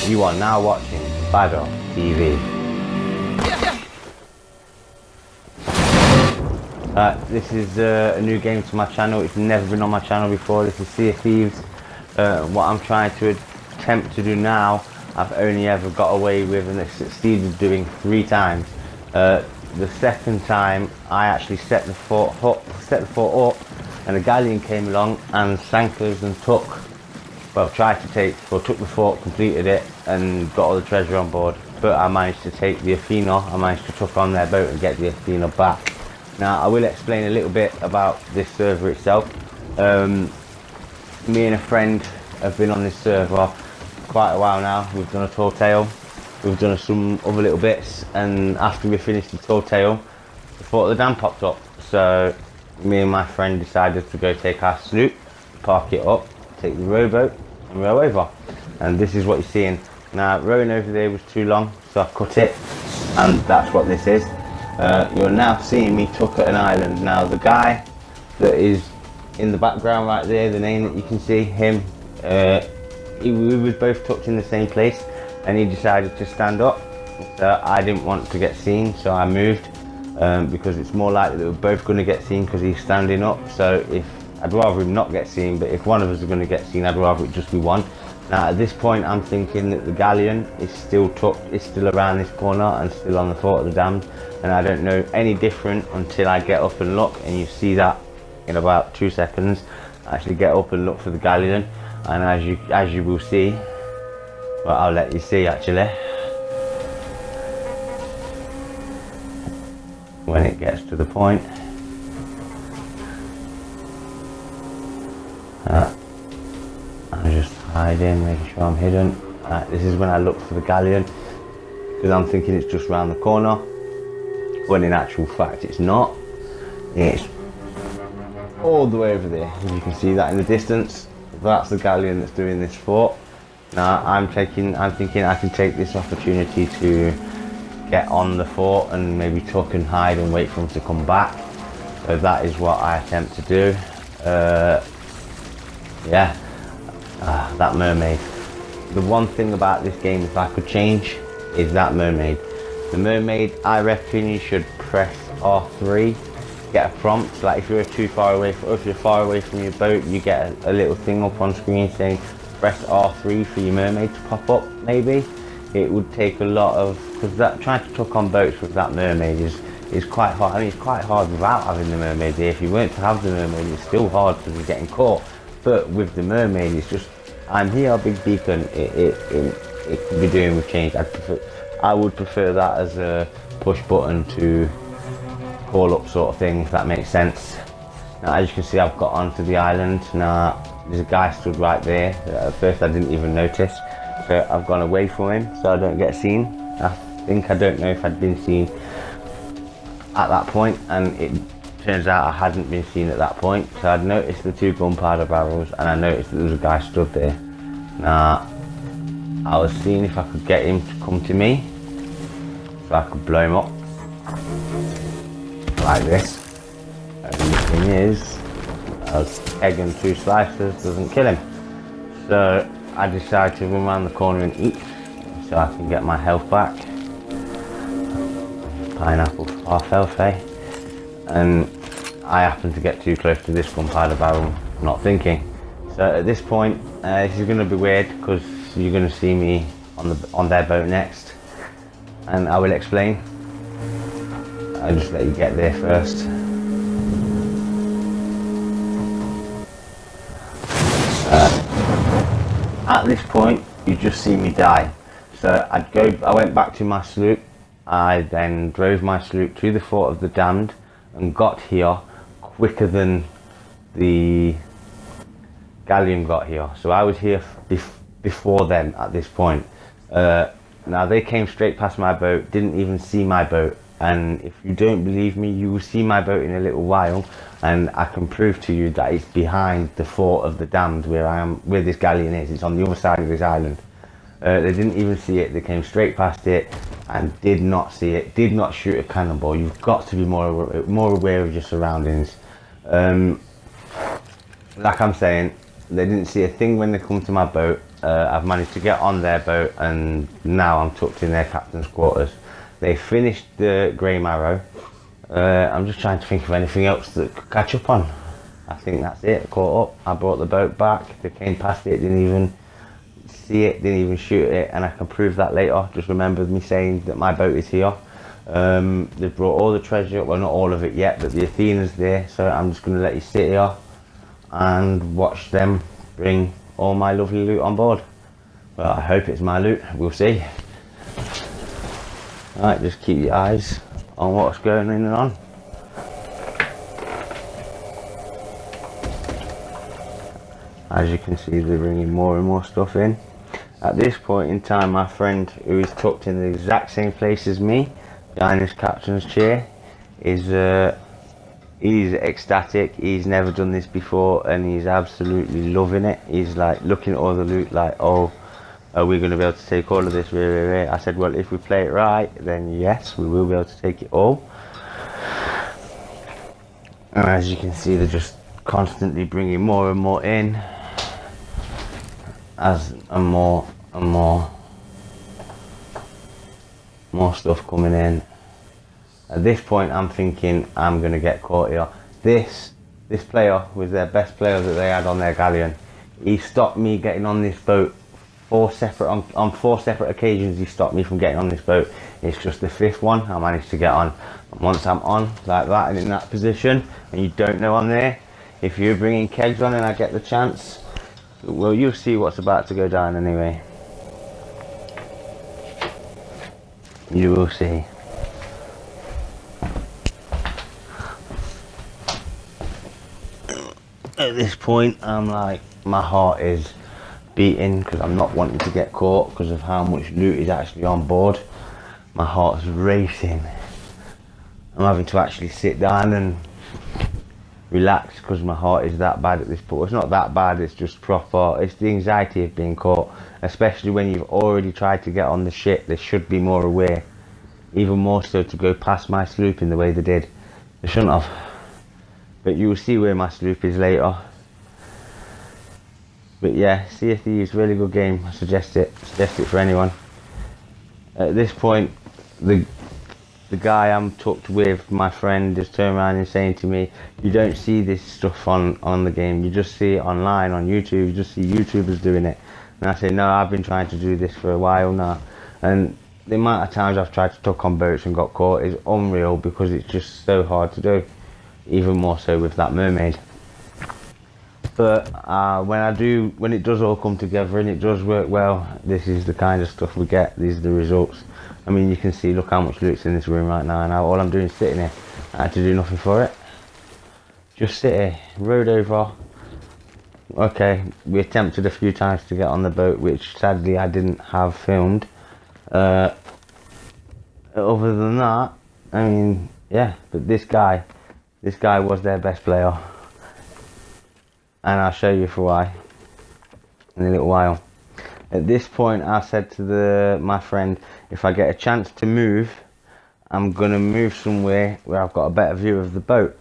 You are now watching FOTD. This is a new game to my channel. It's never been on my channel before. This is Sea of Thieves. What I'm trying to attempt to do now, I've only ever got away with and succeeded doing 3 times. The second time, I actually set the fort up, and a galleon came along and sank us and took the fort, completed it, and got all the treasure on board. But I managed to take the Athena. I managed to tuck on their boat and get the Athena back. Now, I will explain a little bit about this server itself. Me and a friend have been on this server quite a while now. We've done a tall tale, we've done some other little bits, and after we finished the tall tale, the fort of the dam popped up. So me and my friend decided to go take our sloop, park it up, take the rowboat and row over. And this is what you're seeing. Now, rowing over there was too long, so I cut it, and that's what this is. You're now seeing me tuck at an island. Now, the guy that is in the background right there, the name that you can see, him, we was both tucked in the same place, and he decided to stand up. So I didn't want to get seen, so I moved, because it's more likely that we're both going to get seen because he's standing up. So I'd rather him not get seen, but if one of us is going to get seen, I'd rather it just be one. Now, at this point, I'm thinking that the galleon is still around this corner and still on the fort of the damned, and I don't know any different until I get up and look, and you see that in about 2 seconds. I actually get up and look for the galleon, and as you will see, well, I'll let you see actually, when it gets to the point. I'm just hiding, making sure I'm hidden. This is when I look for the galleon, because I'm thinking it's just round the corner, when in actual fact it's not. It's all the way over there. As you can see that in the distance, that's the galleon that's doing this fort. Now I'm thinking I can take this opportunity to get on the fort and maybe tuck and hide and wait for him to come back. So that is what I attempt to do. Yeah. That mermaid. The one thing about this game, if I could change, is that mermaid. The mermaid, I reckon you should press R3, get a prompt. Like if you're too far away, or if you're far away from your boat, you get a little thing up on screen saying press R3 for your mermaid to pop up. Maybe it would take a lot of, because that trying to tuck on boats with that mermaid is quite hard. I mean, it's quite hard without having the mermaid there. If you weren't to have the mermaid, it's still hard because you're getting caught. But with the mermaid, it's just, I'm here, big beacon. It could be doing with change. I would prefer that as a push button to call up sort of thing, if that makes sense. Now, as you can see, I've got onto the island. Now, there's a guy stood right there. At first, I didn't even notice. So I've gone away from him so I don't get seen. I don't know if I'd been seen at that point, and it turns out I hadn't been seen at that point. So I'd noticed the 2 gunpowder barrels, and I noticed that there was a guy stood there. Now, I was seeing if I could get him to come to me so I could blow him up like this. And the thing is, a egg and 2 slices doesn't kill him. So I decided to run around the corner and eat so I can get my health back. Pineapple for half health, eh? And I happened to get too close to this gunpowder barrel, not thinking. So at this point, this is going to be weird because you're going to see me on their boat next, and I will explain. I'll just let you get there first. At this point, you just see me die. So I went back to my sloop. I then drove my sloop to the fort of the damned and got here quicker than the galleon got here. So I was here before them at this point. Now they came straight past my boat, didn't even see my boat, and if you don't believe me, you will see my boat in a little while, and I can prove to you that it's behind the fort of the damned where this galleon is. It's on the other side of this island. They didn't even see it. They came straight past it and did not see it, did not shoot a cannonball. You've got to be more aware of your surroundings. Like I'm saying, they didn't see a thing when they come to my boat. I've managed to get on their boat, and now I'm tucked in their captain's quarters. They finished the Grey Marrow. I'm just trying to think of anything else that could catch up on. I think that's it. Caught up. I brought the boat back. They came past it, didn't even see it, didn't even shoot it, and I can prove that later. Just remember me saying that my boat is here. They've brought all the treasure, well, not all of it yet, but the Athena's there, so I'm just going to let you sit here and watch them bring all my lovely loot on board. Well, I hope it's my loot, we'll see. Alright, just keep your eyes on what's going in and on. As you can see, they're bringing more and more stuff in. At this point in time, my friend, who is tucked in the exact same place as me, behind this captain's chair, is he's ecstatic. He's never done this before, and he's absolutely loving it. He's like looking at all the loot like, oh, are we going to be able to take all of this? I said, well, if we play it right, then yes, we will be able to take it all. And as you can see, they're just constantly bringing more and more in, and more stuff coming in. At this point, I'm thinking I'm going to get caught here. This player was their best player that they had on their galleon. He stopped me getting on this boat on 4 separate occasions. He stopped me from getting on this boat. It's just the 5th one I managed to get on. And once I'm on like that and in that position, and you don't know I'm there, if you're bringing kegs on and I get the chance, well, you'll see what's about to go down anyway. You will see. At this point, I'm like, my heart is beating because I'm not wanting to get caught because of how much loot is actually on board. My heart's racing. I'm having to actually sit down and relax because my heart is that bad at this point. It's not that bad, it's just proper, it's the anxiety of being caught, especially when you've already tried to get on the ship. They should be more aware, even more so to go past my sloop in the way they did. They shouldn't have. But you will see where my sloop is later. But yeah, Sea of Thieves, really good game. I suggest it for anyone. At this point, the guy I'm tucked with, my friend, just turned around and saying to me, you don't see this stuff on the game, you just see it online on YouTube, you just see YouTubers doing it. And I say, no, I've been trying to do this for a while now. And the amount of times I've tried to tuck on boats and got caught is unreal because it's just so hard to do. Even more so with that mermaid. But when it does all come together and it does work well, this is the kind of stuff we get. These are the results. I mean, you can see, look how much loot's in this room right now. Now all I'm doing is sitting here. I had to do nothing for it. Just sit here, rowed over. Okay, we attempted a few times to get on the boat, which sadly I didn't have filmed. Other than that, I mean, yeah, but this guy was their best player. And I'll show you for why in a little while. At this point, I said to my friend, if I get a chance to move, I'm gonna move somewhere where I've got a better view of the boat.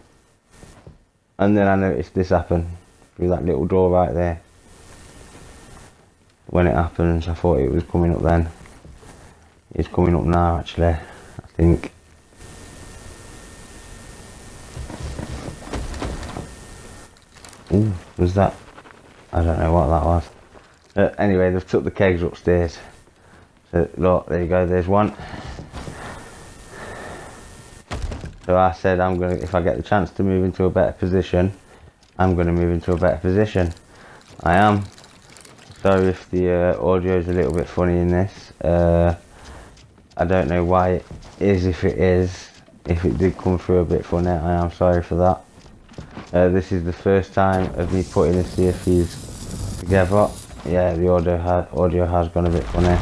And then I noticed this happen through that little door right there. When it happens, I thought it was coming up then. It's coming up now, actually, I think. Ooh, was that? I don't know what that was. Anyway, they've took the kegs upstairs. So look, there you go, there's one. So I said if I get the chance to move into a better position, I'm gonna move into a better position. I am. So if the audio is a little bit funny in this, I don't know why it is. If it did come through a bit funny, I am sorry for that. This is the first time of me putting the Sea of Thieves together. Yeah, the audio has gone a bit funny.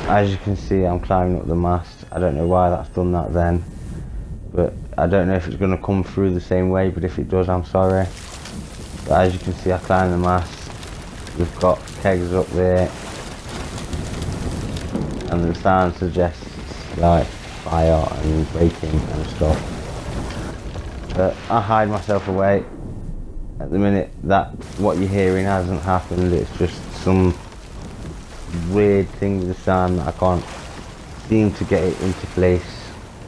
As you can see, I'm climbing up the mast. I don't know why that's done that then, but I don't know if it's going to come through the same way, but if it does, I'm sorry. But as you can see, I climbed the mast. We've got kegs up there, and the sound suggests like fire and breaking and stuff. But I hide myself away. at the minute that what you're hearing hasn't happened. It's just some weird thing with the sound that I can't seem to get it into place.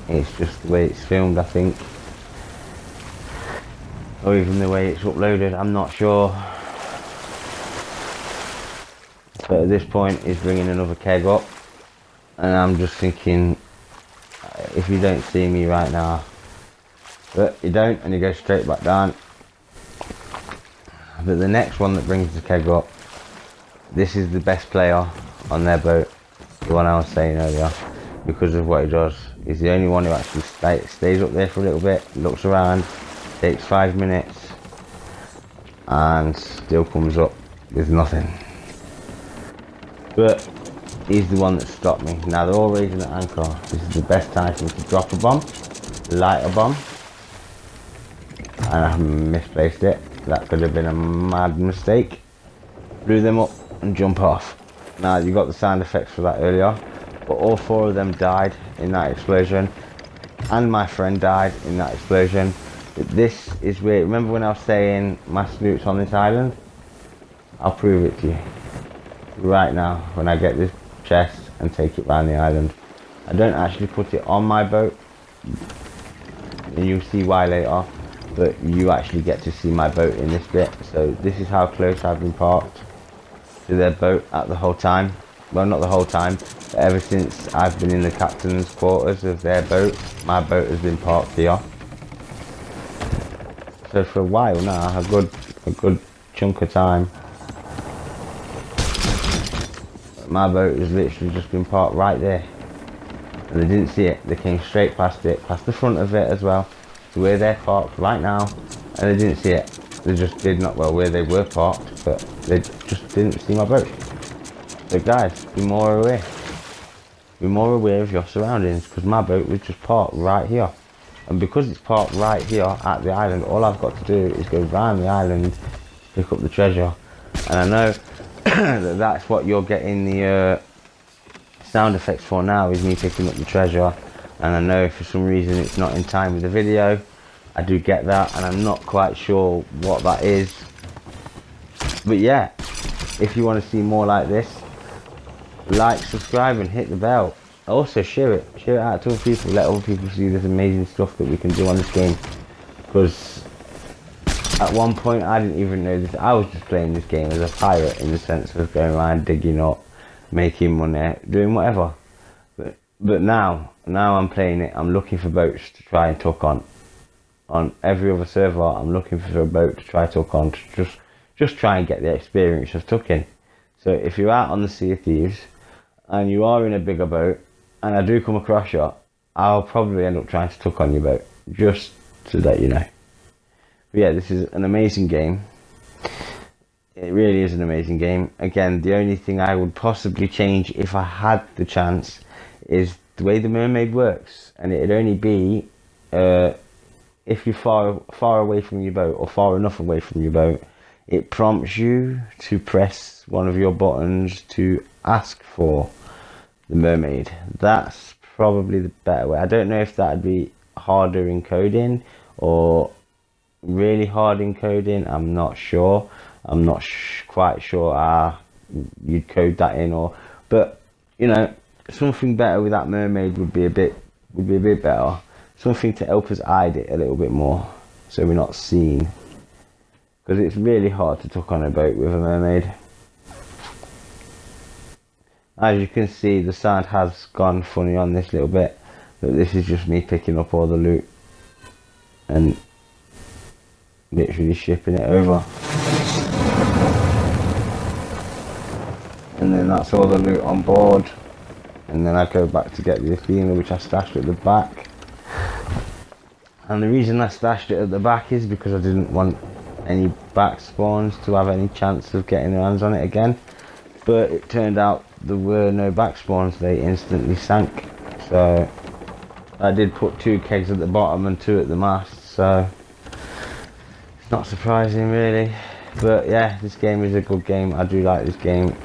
It's just the way it's filmed, I think, or even the way it's uploaded, I'm not sure. But at this point he's bringing another keg up, and I'm just thinking, if you don't see me right now, but you don't, and you go straight back down. But the next one that brings the keg up, this is the best player on their boat, the one I was saying earlier, because of what he does. He's the only one who actually stays up there for a little bit, looks around, takes 5 minutes, and still comes up with nothing. But he's the one that stopped me. Now they're all raising at anchor. This is the best time for me to drop a bomb, light a bomb, and I misplaced it. That could have been a mad mistake. Blew them up and jump off. Now you got the sound effects for that earlier, but all 4 of them died in that explosion, and my friend died in that explosion. But this is weird. Remember when I was saying mass loot's on this island? I'll prove it to you right now when I get this chest and take it around the island. I don't actually put it on my boat, and you'll see why later, but you actually get to see my boat in this bit. So this is how close I've been parked to their boat at the whole time. Well, not the whole time, but ever since I've been in the captain's quarters of their boat, my boat has been parked here. So for a while now, a good chunk of time, my boat has literally just been parked right there, and they didn't see it. They came straight past it, past the front of it as well, to where they're parked right now, and they didn't see it. They just did not, well, where they were parked, but they just didn't see my boat. So guys, be more aware. Be more aware of your surroundings, because my boat was just parked right here. And because it's parked right here at the island, all I've got to do is go round the island, pick up the treasure. And I know that that's what you're getting the sound effects for now, is me picking up the treasure. And I know for some reason it's not in time with the video. I do get that, and I'm not quite sure what that is. But yeah, if you want to see more like this, like, subscribe, and hit the bell. Also share it out to other people. Let other people see this amazing stuff that we can do on this game, because at one point I didn't even know this. I was just playing this game as a pirate, in the sense of going around digging up, making money, doing whatever. But now I'm playing it, I'm looking for boats to try and tuck on. On every other server, I'm looking for a boat to try to tuck on, to just try and get the experience of tucking. So if you're out on the Sea of Thieves and you are in a bigger boat, and I do come across you, I'll probably end up trying to tuck on your boat, just to let you know. But yeah, this is an amazing game. It really is an amazing game. Again, the only thing I would possibly change if I had the chance is the way the mermaid works, and it'd only be if you're far away from your boat, or far enough away from your boat, it prompts you to press one of your buttons to ask for the mermaid. That's probably the better way. I don't know if that'd be harder in coding or really hard in coding. I'm not sure. I'm not quite sure how you'd code that in, but you know, something better with that mermaid would be a bit better. Something to help us hide it a little bit more, so we're not seen, because it's really hard to tuck on a boat with a mermaid. As you can see, the sound has gone funny on this little bit, but this is just me picking up all the loot and literally shipping it over. And then that's all the loot on board. And then I go back to get the Athena, which I stashed at the back. And the reason I stashed it at the back is because I didn't want any back spawns to have any chance of getting their hands on it again. But it turned out there were no back spawns, they instantly sank. So I did put 2 kegs at the bottom and 2 at the mast, so it's not surprising really. But yeah, this game is a good game. I do like this game,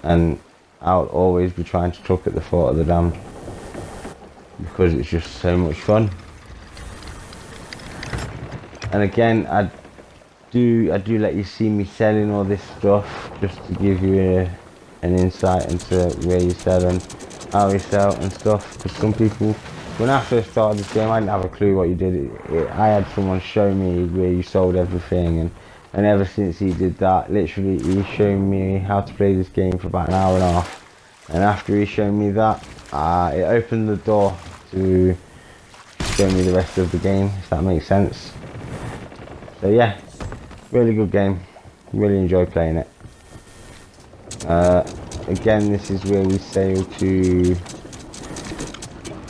and I'll always be trying to tuck at the Fort of the Damned, because it's just so much fun. And again, I I do let you see me selling all this stuff, just to give you an insight into where you sell and how you sell and stuff. Because some people, when I first started this game, I didn't have a clue what you did. I had someone show me where you sold everything, and ever since he did that, literally he showed me how to play this game for about an hour and a half. And after he showed me that, it opened the door to show me the rest of the game, if that makes sense. So yeah, really good game. Really enjoy playing it. Again, this is where we sail to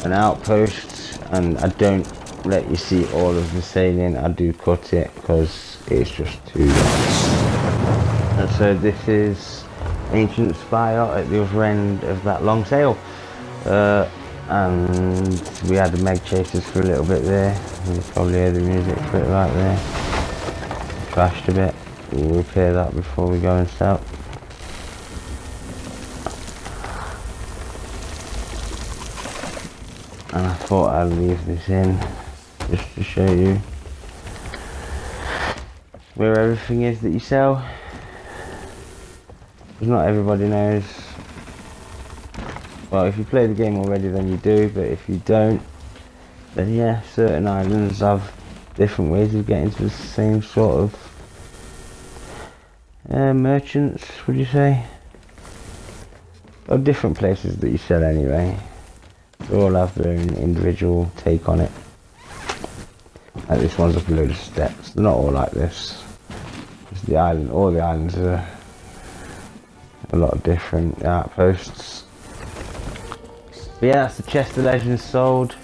an outpost, and I don't let you see all of the sailing. I do cut it because it's just too long. And so this is Ancient Spire at the other end of that long sail. And we had the Meg Chasers for a little bit there. You probably hear the music for it right there. Crashed a bit. We'll repair that before we go and sail. And I thought I'd leave this in just to show you where everything is that you sell, because not everybody knows. Well, if you play the game already then you do, but if you don't, then yeah, certain islands have different ways of getting to the same sort of merchants, would you say? Or different places that you sell anyway. They all have their own individual take on it. Like this one's up a load of steps. They're not all like this. Just the island, all the islands are a lot of different outposts. But yeah, that's the chest of legends sold.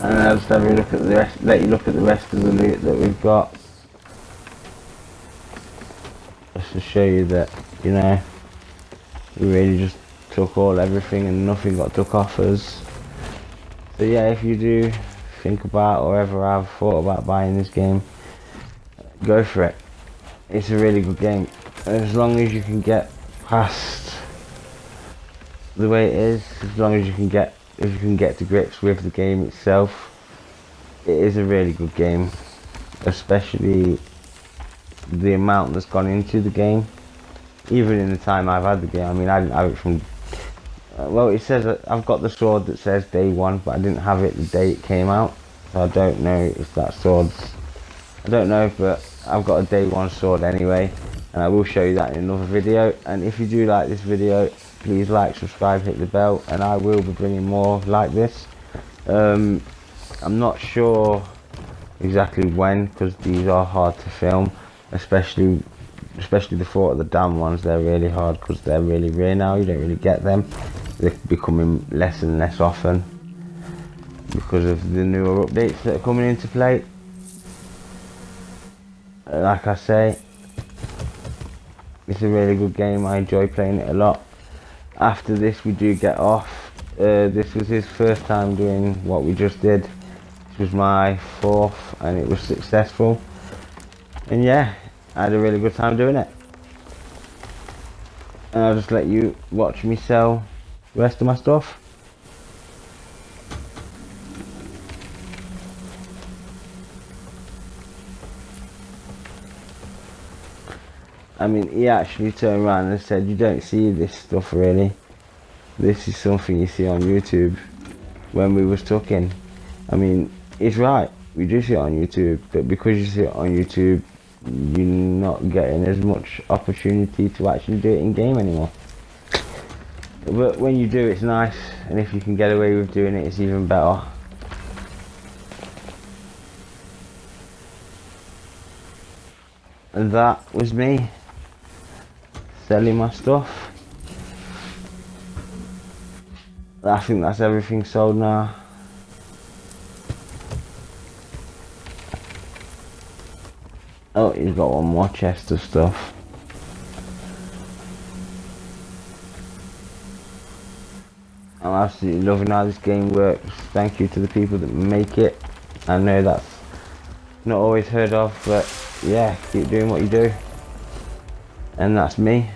And I'll just have a look at the rest, let you look at the rest of the loot that we've got. Just to show you that, you know, we really just took everything and nothing got took off us. So yeah, if you do think about or ever have thought about buying this game, go for it. It's a really good game. As long as you can get past the way it is, as long as you can get, if you can get to grips with the game itself, it is a really good game. Especially the amount that's gone into the game. Even in the time I've had the game, I mean, I didn't have it from, well, it says that I've got the sword that says day one, but I didn't have it the day it came out, so I don't know if that sword's, I don't know, but I've got a day one sword anyway, and I will show you that in another video. And if you do like this video, please like, subscribe, hit the bell, and I will be bringing more like this. I'm not sure exactly when, because these are hard to film, especially the Fort of the Dam ones. They're really hard because they're really rare now. You don't really get them. They're becoming less and less often because of the newer updates that are coming into play. Like I say, it's a really good game. I enjoy playing it a lot. After this we do get off. This was his first time doing what we just did. This was my fourth and it was successful. And yeah, I had a really good time doing it. And I'll just let you watch me sell the rest of my stuff. I mean, he actually turned around and said, you don't see this stuff really. This is something you see on YouTube when we was talking. I mean, he's right, we do see it on YouTube, but because you see it on YouTube, you're not getting as much opportunity to actually do it in game anymore. But when you do, it's nice, and if you can get away with doing it, it's even better. And that was me selling my stuff. I think that's everything sold now. Oh, he's got one more chest of stuff. I'm absolutely loving how this game works. Thank you to the people that make it. I know that's not always heard of, but yeah, keep doing what you do. And that's me.